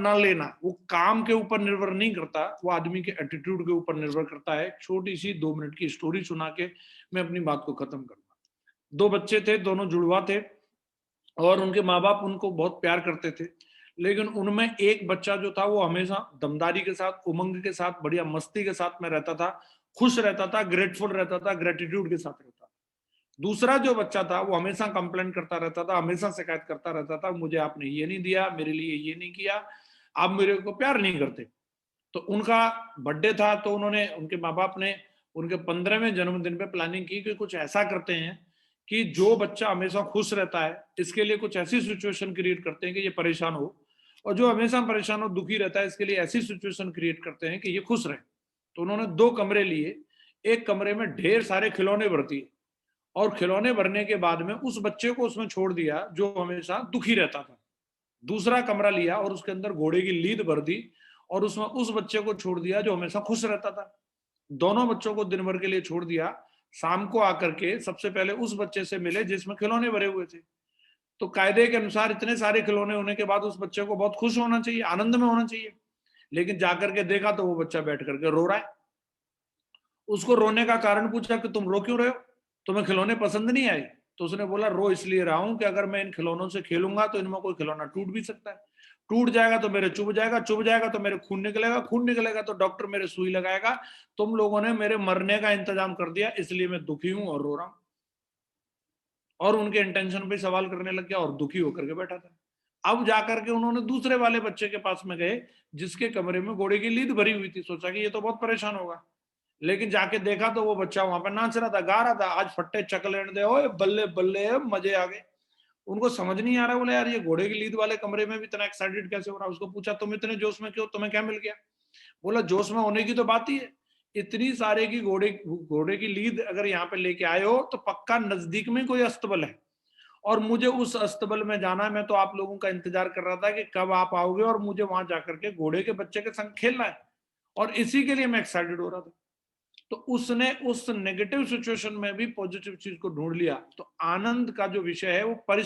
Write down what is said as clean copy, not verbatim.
ना लेना वो काम के ऊपर निर्भर नहीं करता, वो आदमी के एटीट्यूड के ऊपर निर्भर करता है। छोटी सी 2 मिनट की स्टोरी सुना के मैं अपनी बात को खत्म करूंगा। 2 बच्चे थे, दोनों जुड़वा थे, और उनके माँ बाप उनको बहुत प्यार करते थे। लेकिन उनमें एक बच्चा जो था वो हमेशा दमदारी के साथ, उमंग के साथ, बढ़िया मस्ती के साथ में रहता था, खुश रहता था, ग्रेटफुल रहता था, ग्रेटिट्यूड के साथ रहता था। दूसरा जो बच्चा था वो हमेशा कंप्लेन करता रहता था, हमेशा शिकायत करता रहता था, मुझे आपने ये नहीं दिया, मेरे लिए ये नहीं किया, आप मेरे को प्यार नहीं करते। तो उनका बर्थडे था, तो उन्होंने, उनके माँ बाप ने उनके 15वें जन्मदिन पे प्लानिंग की कि कुछ ऐसा करते हैं कि जो बच्चा हमेशा खुश रहता है इसके लिए कुछ ऐसी सिचुएशन क्रिएट करते हैं कि ये परेशान हो, और जो हमेशा परेशान हो, दुखी रहता है, इसके लिए ऐसी सिचुएशन क्रिएट करते हैं कि ये खुश रहे। तो उन्होंने 2 कमरे लिए, एक कमरे में ढेर सारे खिलौने भर दिए, और खिलौने भरने के बाद में उस बच्चे को उसमें छोड़ दिया जो हमेशा दुखी रहता था। दूसरा कमरा लिया और उसके अंदर घोड़े की लीद भर दी, और उसमें उस बच्चे को छोड़ दिया जो हमेशा खुश रहता था। दोनों बच्चों को दिन भर के लिए छोड़ दिया। शाम को आकर के सबसे पहले उस बच्चे से मिले जिसमें खिलौने भरे हुए थे। तो कायदे के अनुसार इतने सारे खिलौने होने के बाद उस बच्चे को बहुत खुश होना चाहिए, आनंद में होना चाहिए। लेकिन जाकर के देखा तो वो बच्चा बैठ करके रो रहा है। उसको रोने का कारण पूछा कि तुम रो क्यों रहे हो, तुम्हें खिलौने पसंद नहीं आए? तो उसने बोला, रो इसलिए रहा हूं कि अगर मैं इन खिलौनों से खेलूंगा तो इनमें कोई खिलौना टूट भी सकता है, टूट जाएगा तो मेरे चुभ जाएगा, चुभ जाएगा तो मेरे खून निकलेगा, खून निकलेगा तो डॉक्टर मेरे सुई लगाएगा। तुम लोगों ने मेरे मरने का इंतजाम कर दिया, इसलिए मैं दुखी हूं और रो रहा हूं। और उनके इंटेंशन पे सवाल करने लग गया और दुखी होकर के बैठा था। अब जाकर के उन्होंने दूसरे वाले बच्चे के पास में गए जिसके कमरे में घोड़े की लीद भरी हुई थी। सोचा कि ये तो बहुत परेशान होगा, लेकिन जाके देखा तो वो बच्चा वहां पर नाच रहा था, गा रहा था, आज फट्टे चकलेट दे, ओए बल्ले बल्ले, मजे आ गए। उनको समझ नहीं आ रहा, बोले यार ये घोड़े की लीद वाले कमरे में भी इतना एक्साइटेड कैसे हो रहा है। उसको पूछा, तुम इतने जोश में क्यों, तुम्हें क्या मिल गया? बोला, जोश में होने की तो बात ही है, इतनी सारे की घोड़े घोड़े की लीद अगर यहाँ पे लेके आए हो तो पक्का नजदीक में कोई अस्तबल है, और मुझे उस अस्तबल में जाना है। मैं तो आप लोगों का इंतजार कर रहा था कि कब आप आओगे और मुझे वहां जाकर के घोड़े के बच्चे के संग खेलना है, और इसी के लिए मैं एक्साइटेड हो रहा था। तो उसने उस नेगेटिव सिचुएशन में भी पॉजिटिव चीज को ढूंढ लिया। तो आनंद का जो विषय है वो